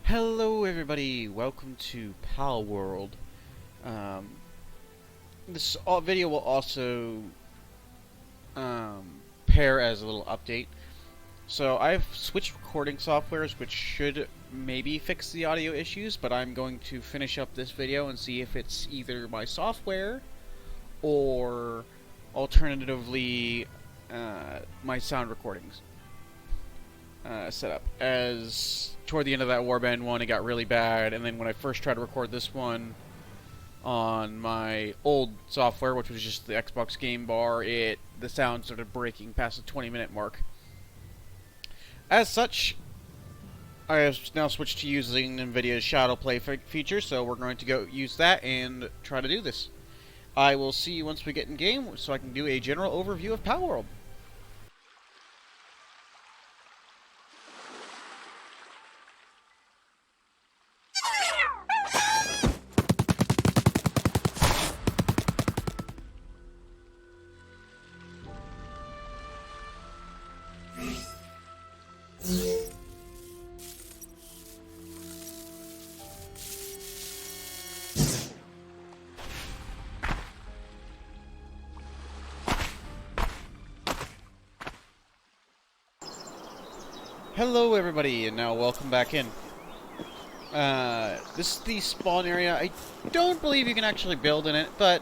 Hello everybody, welcome to Palworld. This video will also pair as a little update. So I've switched recording softwares which should maybe fix the audio issues, but I'm going to finish up this video and see if it's either my software or alternatively my sound recordings. Setup. As toward the end of that Warband one, it got really bad, and then when I first tried to record this one on my old software, which was just the Xbox Game Bar, the sound started breaking past the 20-minute mark. As such, I have now switched to using NVIDIA's Shadow Play feature, so we're going to go use that and try to do this. I will see you once we get in game, so I can do a general overview of Palworld. Hello everybody, and now welcome back in. This is the spawn area. I don't believe you can actually build in it, but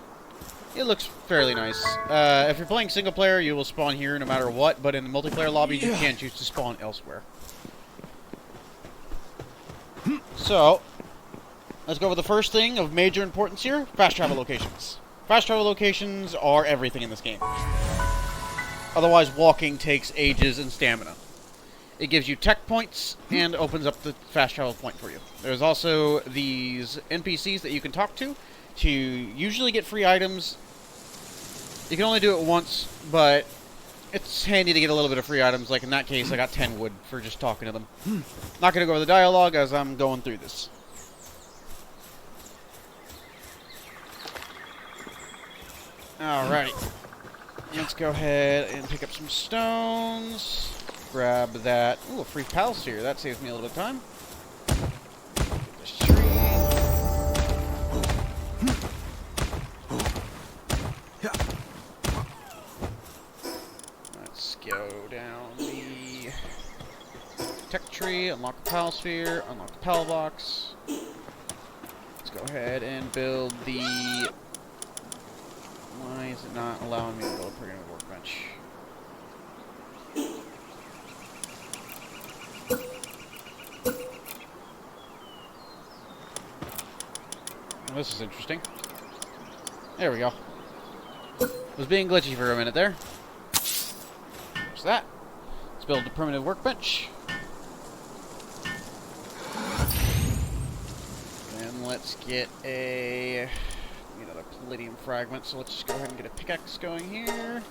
it looks fairly nice. If you're playing single player, you will spawn here no matter what, but in the multiplayer lobbies, you can choose to spawn elsewhere. So, let's go over the first thing of major importance here, fast travel locations. Fast travel locations are everything in this game. Otherwise, walking takes ages and stamina. It gives you tech points and opens up the fast travel point for you. There's also these NPCs that you can talk to usually get free items. You can only do it once, but it's handy to get a little bit of free items. Like in that case, I got 10 wood for just talking to them. Not going to go over the dialogue as I'm going through this. Alrighty. Let's go ahead and pick up some stones. Grab that. Ooh, a free pal sphere. That saves me a little bit of time. This tree. Let's go down the tech tree, unlock the pal sphere, unlock the pal box. Let's go ahead and build the... Why is it not allowing me to build a programmable workbench? This is interesting. There we go. Was being glitchy for a minute there. There's that. Let's build a primitive workbench. And let's get another palladium fragment, so let's just go ahead and get a pickaxe going here.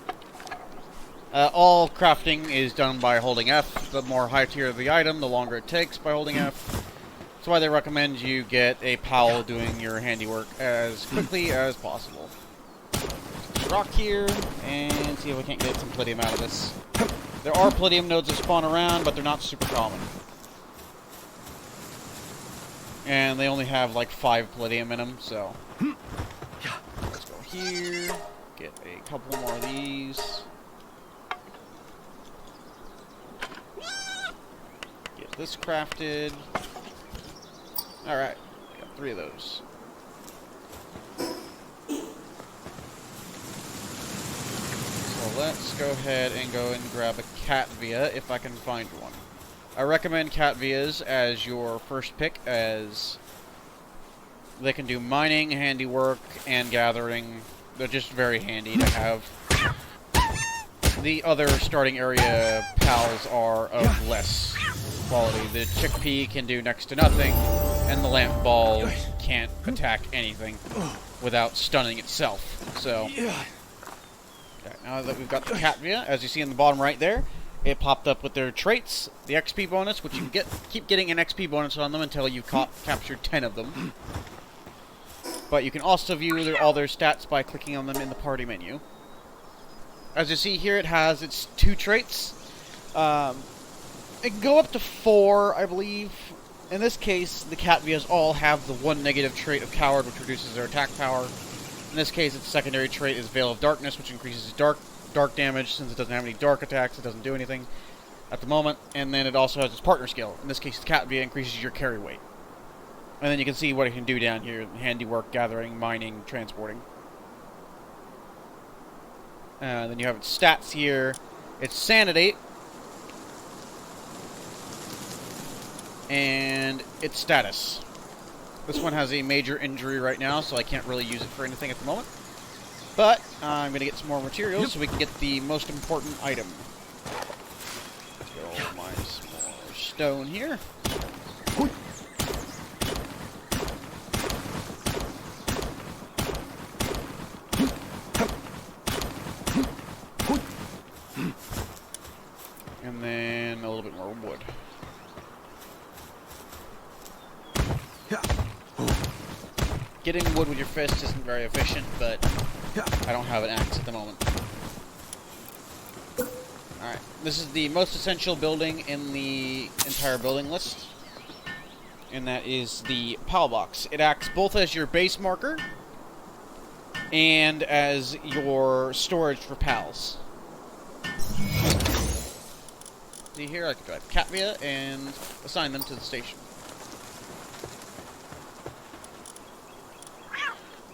All crafting is done by holding F. The more high tier of the item, the longer it takes by holding F. That's why they recommend you get a pal doing your handiwork as quickly as possible. Rock here, and see if we can't get some palladium out of this. There are palladium nodes that spawn around, but they're not super common. And they only have like 5 palladium in them, so... Let's go here, get a couple more of these. Get this crafted. Alright, got 3 of those. So let's go ahead and go and grab a Catvia if I can find one. I recommend Catvias as your first pick, as they can do mining, handiwork, and gathering. They're just very handy to have. The other starting area pals are of less quality. The chickpea can do next to nothing, and the lamp ball can't attack anything without stunning itself. So, okay, now that we've got the Catvia, as you see in the bottom right there, it popped up with their traits, the XP bonus, which you can keep getting an XP bonus on them until you capture 10 of them. But you can also view all their stats by clicking on them in the party menu. As you see here, it has its 2 traits. It can go up to 4, I believe, In this case, the cat vias all have the one negative trait of Coward, which reduces their attack power. In this case, its secondary trait is Veil of Darkness, which increases dark damage. Since it doesn't have any dark attacks, it doesn't do anything at the moment. And then it also has its partner skill. In this case, the cat via increases your carry weight. And then you can see what it can do down here: handiwork, gathering, mining, transporting. Then you have its stats here. It's Sanity. And its status. This one has a major injury right now, so I can't really use it for anything at the moment. But I'm going to get some more materials so we can get the most important item. Let's go mine some more stone here. And then a little bit more wood. Getting wood with your fist isn't very efficient, but I don't have an axe at the moment. Alright, this is the most essential building in the entire building list. And that is the PAL box. It acts both as your base marker and as your storage for PALs. See here, I can drive Catvia and assign them to the station.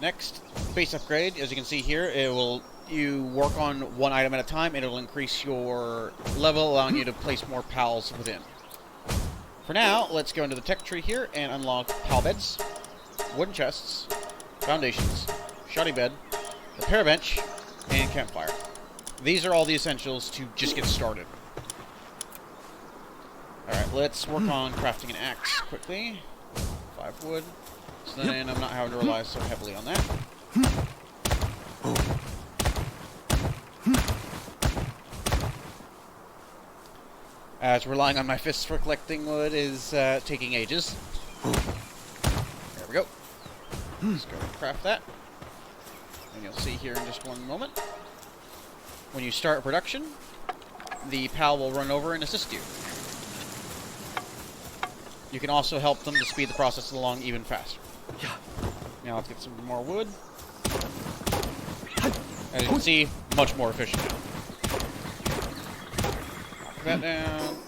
Next, base upgrade. As you can see here, you work on one item at a time, and it'll increase your level, allowing you to place more PALs within. For now, let's go into the tech tree here and unlock PAL beds, wooden chests, foundations, shoddy bed, the parabench, and campfire. These are all the essentials to just get started. Alright, let's work on crafting an axe quickly. 5 wood. So then I'm not having to rely so heavily on that. As relying on my fists for collecting wood is taking ages. There we go. Let's go and craft that. And you'll see here in just one moment. When you start production, the PAL will run over and assist you. You can also help them to speed the process along even faster. Now let's get some more wood. As you can see, much more efficient now. Knock that down.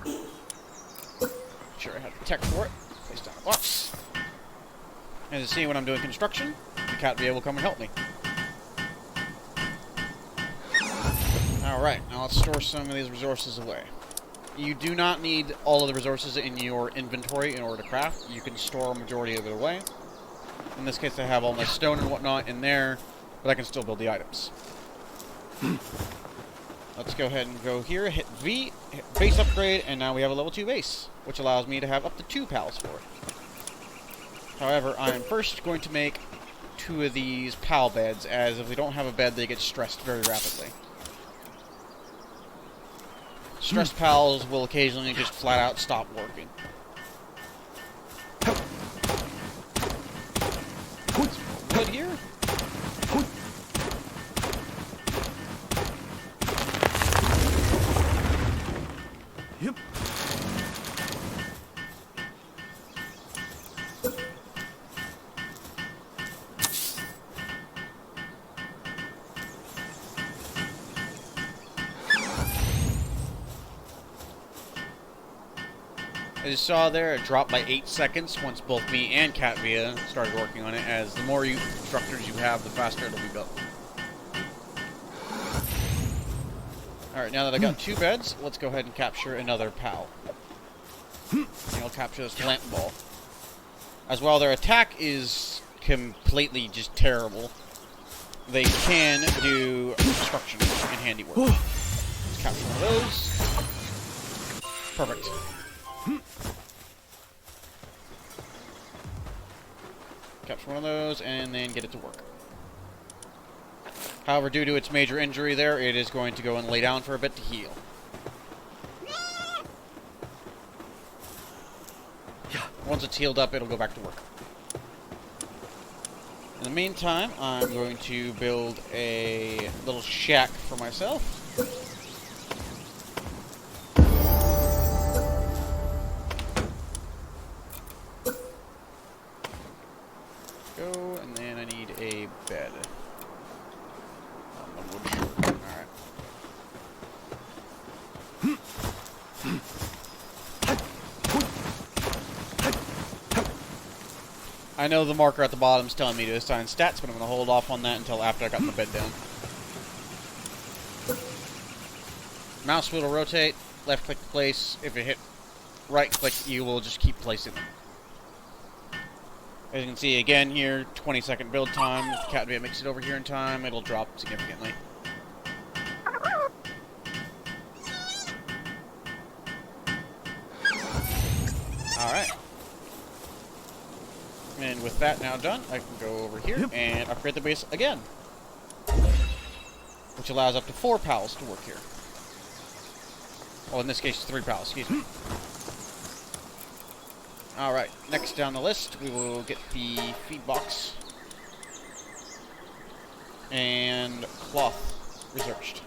Make sure I have the tech for it. Place down a box. As you see, when I'm doing construction, the Catvia will come and help me. Alright, now let's store some of these resources away. You do not need all of the resources in your inventory in order to craft. You can store a majority of it away. In this case, I have all my stone and whatnot in there, but I can still build the items. Let's go ahead and go here, hit V, hit base upgrade, and now we have a level 2 base, which allows me to have up to 2 PALs for it. However, I am first going to make 2 of these PAL beds, as if we don't have a bed, they get stressed very rapidly. Stressed PALs will occasionally just flat out stop working. Wood here. Yep. As you saw there, it dropped by 8 seconds once both me and Catvia started working on it, as the more constructors you have, the faster it'll be built. Alright, now that I got 2 beds, let's go ahead and capture another PAL. And I'll capture this lamp ball. As while their attack is completely just terrible, they can do construction and handiwork. Let's capture one of those. Perfect. Capture one of those, and then get it to work. However, due to its major injury there, it is going to go and lay down for a bit to heal. Once it's healed up, it'll go back to work. In the meantime, I'm going to build a little shack for myself. I know the marker at the bottom is telling me to assign stats, but I'm going to hold off on that until after I got my bed down. Mouse wheel to rotate, left click to place. If you hit right click, you will just keep placing them. As you can see again here, 20-second build time. If the cat via makes it over here in time, it'll drop significantly. Alright. And with that now done, I can go over here and upgrade the base again. Which allows up to 4 pals to work here. Well, in this case, 3 pals, excuse me. Alright, next down the list, we will get the feed box. And cloth researched.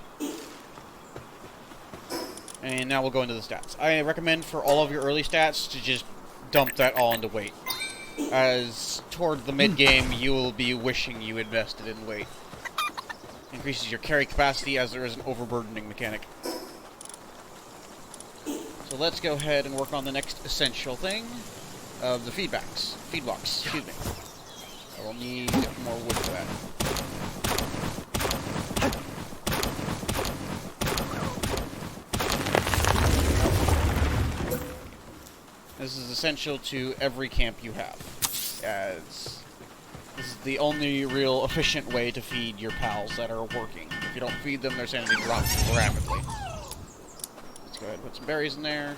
And now we'll go into the stats. I recommend for all of your early stats to just dump that all into weight. As toward the mid-game, you will be wishing you invested in weight. Increases your carry capacity as there is an overburdening mechanic. So let's go ahead and work on the next essential thing of the feed box, excuse me. I will need more wood for that. This is essential to every camp you have, as this is the only real efficient way to feed your pals that are working. If you don't feed them, their sanity drops rapidly. Let's go ahead and put some berries in there.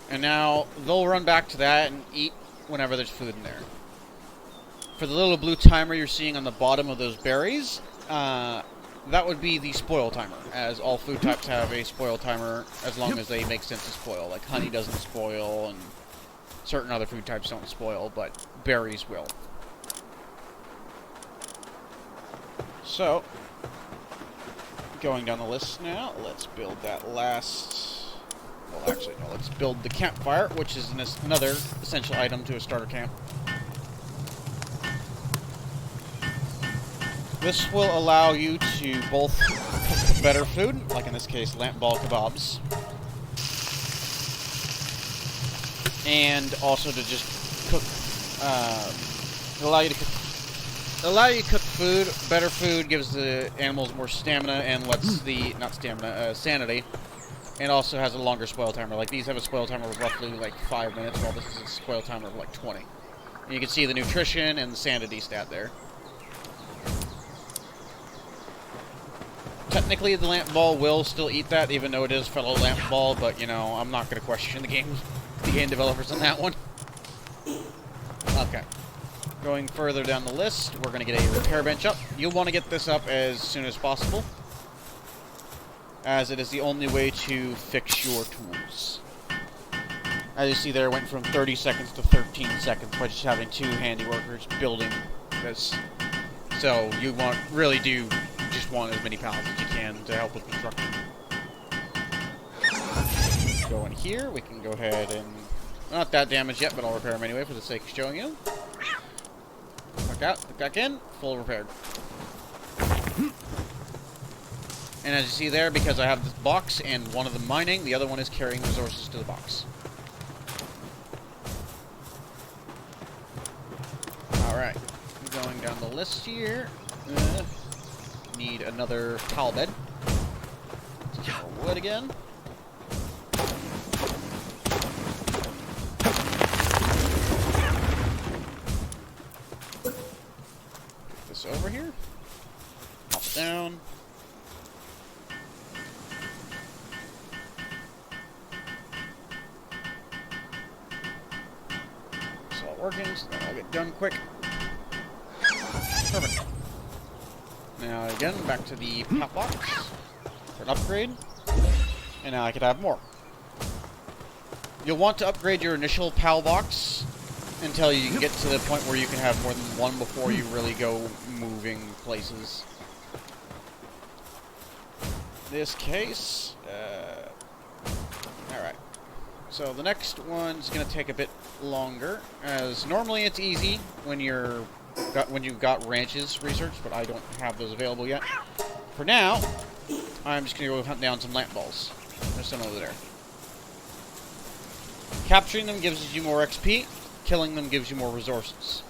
And now, they'll run back to that and eat whenever there's food in there. For the little blue timer you're seeing on the bottom of those berries, that would be the spoil timer, as all food types have a spoil timer as long as they make sense to spoil. Like honey doesn't spoil, and certain other food types don't spoil, but berries will. So, going down the list now, let's build that last... Well, actually, no, let's build the campfire, which is another essential item to a starter camp. This will allow you to both cook better food, like in this case, lamp ball kebabs, and also to just cook, allow you to cook food. Better food gives the animals more stamina and lets the, sanity, and also has a longer spoil timer. Like these have a spoil timer of roughly like 5 minutes, while this is a spoil timer of like 20. And you can see the nutrition and the sanity stat there. Technically, the lamp ball will still eat that, even though it is fellow lamp ball, but, you know, I'm not going to question the game developers on that one. Okay. Going further down the list, we're going to get a repair bench up. You'll want to get this up as soon as possible, as it is the only way to fix your tools. As you see there, it went from 30 seconds to 13 seconds by just having 2 handy workers building this. So, you just want as many pallets as you can to help with construction. Go in here, we can go ahead and... Not that damaged yet, but I'll repair them anyway for the sake of showing you. Back out, back in, full repaired. And as you see there, because I have this box and one of them mining, the other one is carrying resources to the box. Alright, going down the list here. Need another pal bed. Let's get more wood again. Get this over here. Pop it down. It's all working, so that'll get done quick. Perfect. Now again, back to the pop box for an upgrade, and now I could have more. You'll want to upgrade your initial PAL box until you can get to the point where you can have more than one before you really go moving places. This case, alright. So the next one's going to take a bit longer, as normally it's easy when you've got ranches researched, but I don't have those available yet. For now, I'm just going to go hunt down some lamp balls. There's some over there. Capturing them gives you more XP, killing them gives you more resources.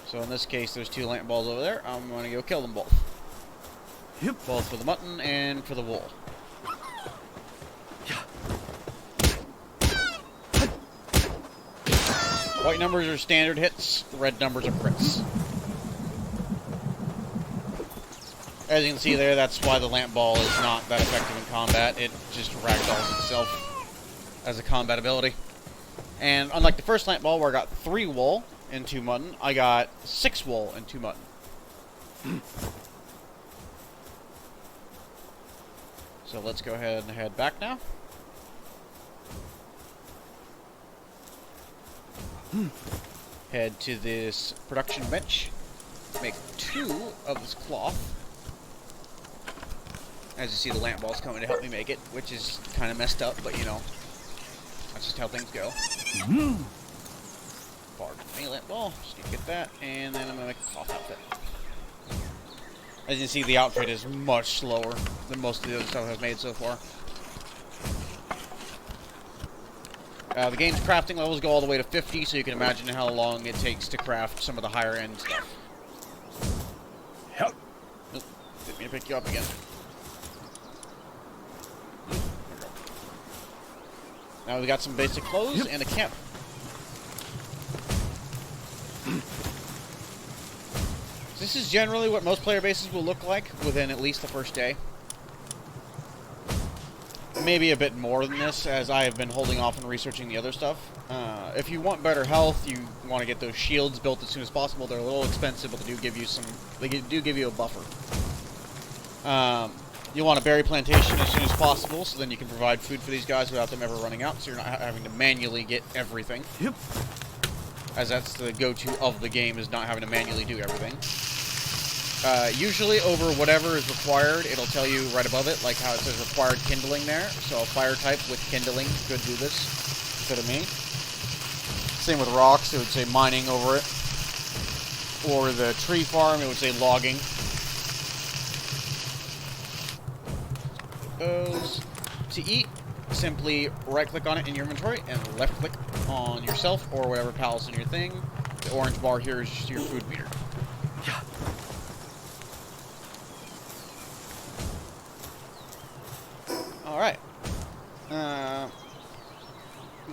So in this case, there's 2 lamp balls over there. I'm going to go kill them both. Yep. Both for the mutton and for the wool. White numbers are standard hits, red numbers are crits. As you can see there, that's why the lamp ball is not that effective in combat. It just ragdolls itself as a combat ability. And unlike the first lamp ball where I got 3 wool and 2 mutton, I got 6 wool and 2 mutton. So let's go ahead and head back now. Head to this production bench. Make 2 of this cloth. As you see, the lamp ball's coming to help me make it, which is kind of messed up, but you know, that's just how things go. Pardon me, lamp ball. Just need to get that, and then I'm gonna make a cloth outfit. As you can see, the outfit is much slower than most of the other stuff I've made so far. The game's crafting levels go all the way to 50, so you can imagine how long it takes to craft some of the higher end stuff. Yep. Oop, didn't mean to pick you up again. Now we got some basic clothes and a camp. This is generally what most player bases will look like within at least the first day. Maybe a bit more than this, as I have been holding off and researching the other stuff. If you want better health, you want to get those shields built as soon as possible. They're a little expensive, but they do give you some. They do give you a buffer. You want a berry plantation as soon as possible, so then you can provide food for these guys without them ever running out. So you're not having to manually get everything. Yep. As that's the go-to of the game, is not having to manually do everything. Usually over whatever is required, it'll tell you right above it, like how it says required kindling there. So a fire type with kindling could do this instead of me. Same with rocks, it would say mining over it. Or the tree farm, it would say logging. Those to eat, simply right-click on it in your inventory and left-click on yourself or whatever pal's in your thing. The orange bar here is just your food meter. Alright.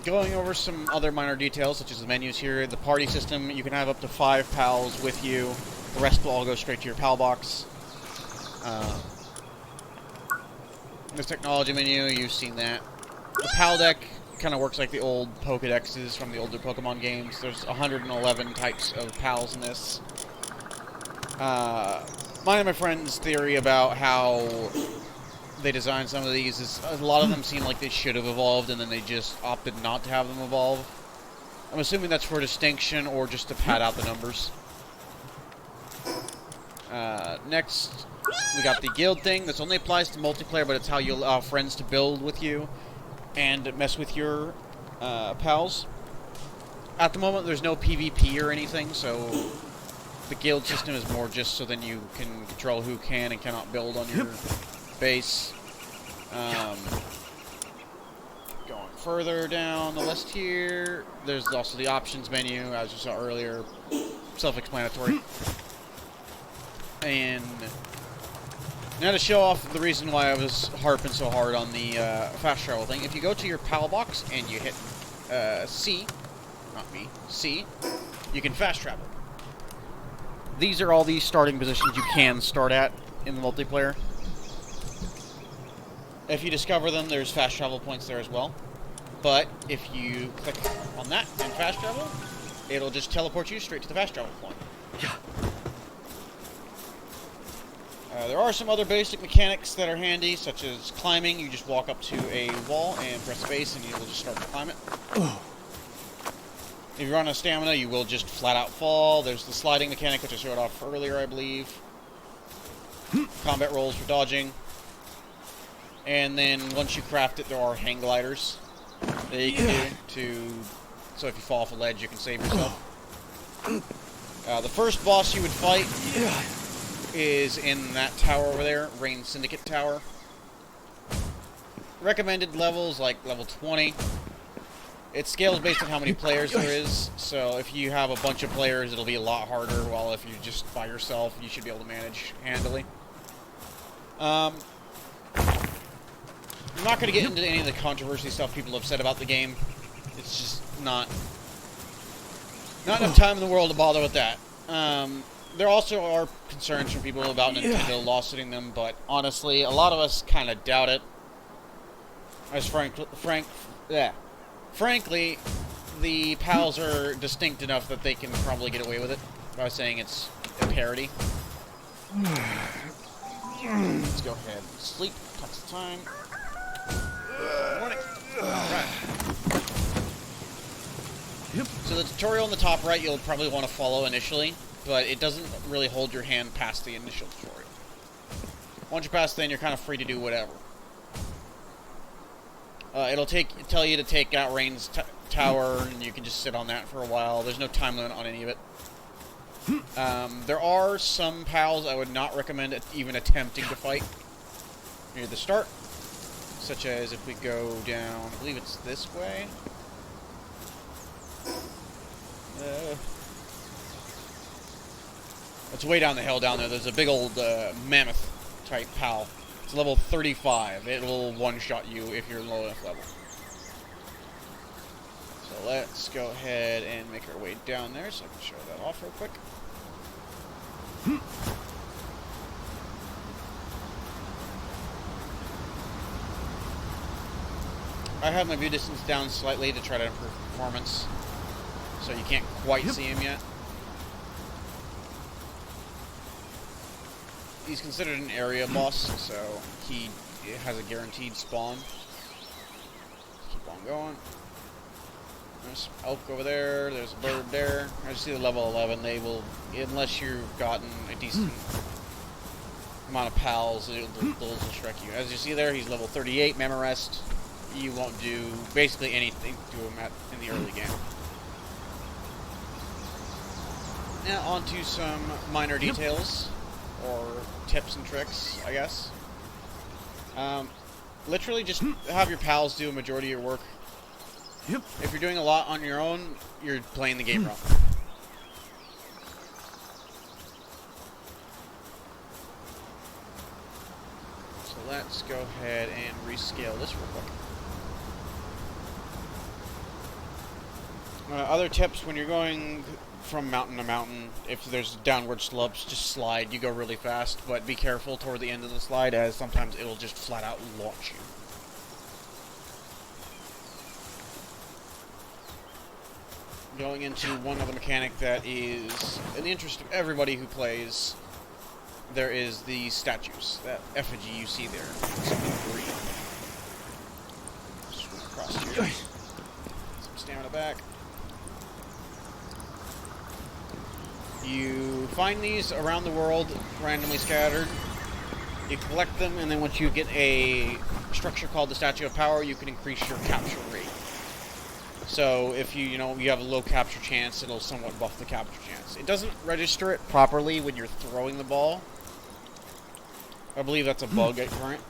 Going over some other minor details, such as the menus here. The party system, you can have up to 5 pals with you. The rest will all go straight to your pal box. This technology menu, you've seen that. The pal deck kind of works like the old Pokedexes from the older Pokemon games. There's 111 types of pals in this. Mine and my friend's theory about how they designed some of these is a lot of them seem like they should have evolved and then they just opted not to have them evolve. I'm assuming that's for distinction or just to pad out the numbers. Next, we got the guild thing. This only applies to multiplayer, but it's how you allow friends to build with you and mess with your pals. At the moment, there's no PvP or anything, so the guild system is more just so then you can control who can and cannot build on your base. Going further down the list here, there's also the options menu, as you saw earlier. Self-explanatory. And now to show off the reason why I was harping so hard on the fast travel thing, if you go to your PAL box and you hit C, not me, C, you can fast travel. These are all the starting positions you can start at in the multiplayer. If you discover them, there's fast travel points there as well. But if you click on that and fast travel, it'll just teleport you straight to the fast travel point. Yeah. There are some other basic mechanics that are handy, such as climbing. You just walk up to a wall and press space and you will just start to climb it. If you're on a stamina, you will just flat out fall. There's the sliding mechanic, which I showed off earlier, I believe. Combat rolls for dodging. And then once you craft it, there are hang gliders that you can do so if you fall off a ledge, you can save yourself. The first boss you would fight is in that tower over there, Rain Syndicate Tower. Recommended levels like level 20. It scales based on how many players there is, so if you have a bunch of players, it'll be a lot harder, while if you're just by yourself, you should be able to manage handily. I'm not going to get into any of the controversy stuff people have said about the game. It's just not enough time in the world to bother with that. There also are concerns from people about Nintendo lawsuiting them, but honestly, a lot of us kind of doubt it. As frankly, the PALs are distinct enough that they can probably get away with it by saying it's a parody. Let's go ahead and sleep. That's the time. Morning. Alright. So the tutorial on the top right you'll probably want to follow initially, but it doesn't really hold your hand past the initial tutorial. Once you pass then, you're kind of free to do whatever. It'll tell you to take out Rain's tower, and you can just sit on that for a while. There's no time limit on any of it. There are some pals I would not recommend even attempting to fight near the start, such as if we go down, I believe it's this way. It's way down the hill down there. There's a big old mammoth type pal. It's level 35. It will one-shot you if you're low enough level. So let's go ahead and make our way down there so I can show that off real quick. I have my view distance down slightly to try to improve performance, so you can't quite see him yet. He's considered an area boss, so he has a guaranteed spawn. Keep on going. There's elk over there, there's a bird there. I just see the level 11. They will, unless you've gotten a decent amount of pals, those will shrek you. As you see there, he's level 38, Memorest. You won't do basically anything to him in the early game. Now on to some minor details, or tips and tricks, I guess. Literally just have your pals do a majority of your work. If you're doing a lot on your own, you're playing the game wrong. So let's go ahead and rescale this real quick. Other tips when you're going from mountain to mountain, if there's downward slopes, just slide. You go really fast, but be careful toward the end of the slide, as sometimes it'll just flat out launch you. Going into one other mechanic that is in the interest of everybody who plays, there is the statues. That effigy you see there. Something green. Swing across here. Some stamina back. You find these around the world, randomly scattered. You collect them, and then once you get a structure called the Statue of Power, you can increase your capture rate. So if you have a low capture chance, it'll somewhat buff the capture chance. It doesn't register it properly when you're throwing the ball. I believe that's a bug at current.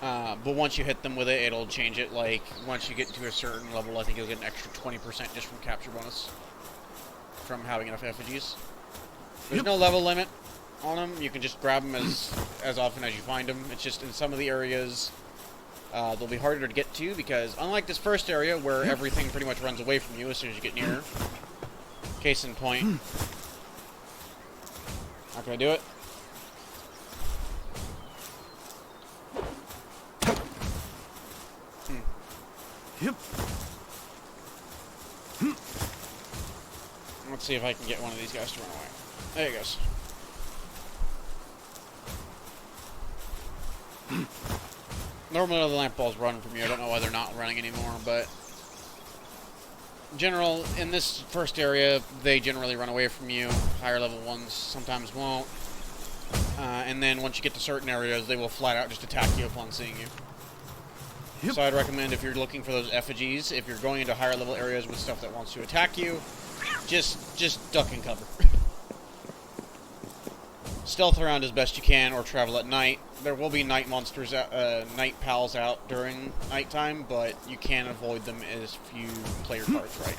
But once you hit them with it, it'll change it. Like, once you get to a certain level, I think you'll get an extra 20% just from capture bonus from having enough effigies. There's no level limit on them. You can just grab them as often as you find them. It's just in some of the areas they'll be harder to get to, because unlike this first area where everything pretty much runs away from you as soon as you get nearer. Case in point. How can I do it? Let's see if I can get one of these guys to run away. There he goes. Normally the lamp balls run from you. I don't know why they're not running anymore, but in general, in this first area, they generally run away from you. Higher level ones sometimes won't. And then once you get to certain areas, they will flat out just attack you upon seeing you. So I'd recommend, if you're looking for those effigies, if you're going into higher level areas with stuff that wants to attack you, just duck and cover. stealth around as best you can, or travel at night. There will be night monsters, night pals out during nighttime, but you can avoid them if you play your cards right.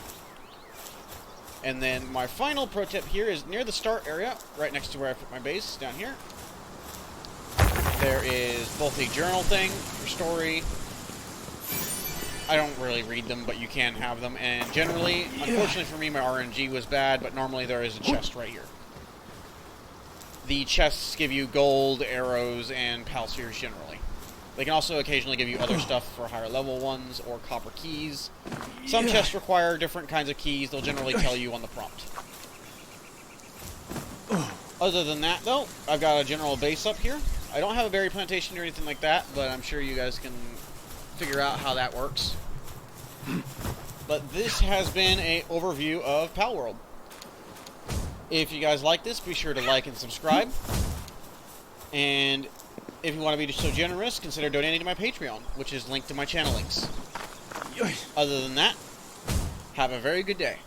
And then my final pro tip here is near the start area, right next to where I put my base, down here. There is both a journal thing for story. I don't really read them, but you can have them. And generally, unfortunately for me, my RNG was bad, but normally there is a chest right here. The chests give you gold, arrows, and pal spheres generally. They can also occasionally give you other stuff for higher level ones, or copper keys. Some chests require different kinds of keys. They'll generally tell you on the prompt. Other than that, though, I've got a general base up here. I don't have a berry plantation or anything like that, but I'm sure you guys can figure out how that works. But this has been an overview of Palworld. If you guys like this, be sure to like and subscribe. And if you want to be so generous, consider donating to my Patreon, which is linked to my channel links. Other than that, have a very good day.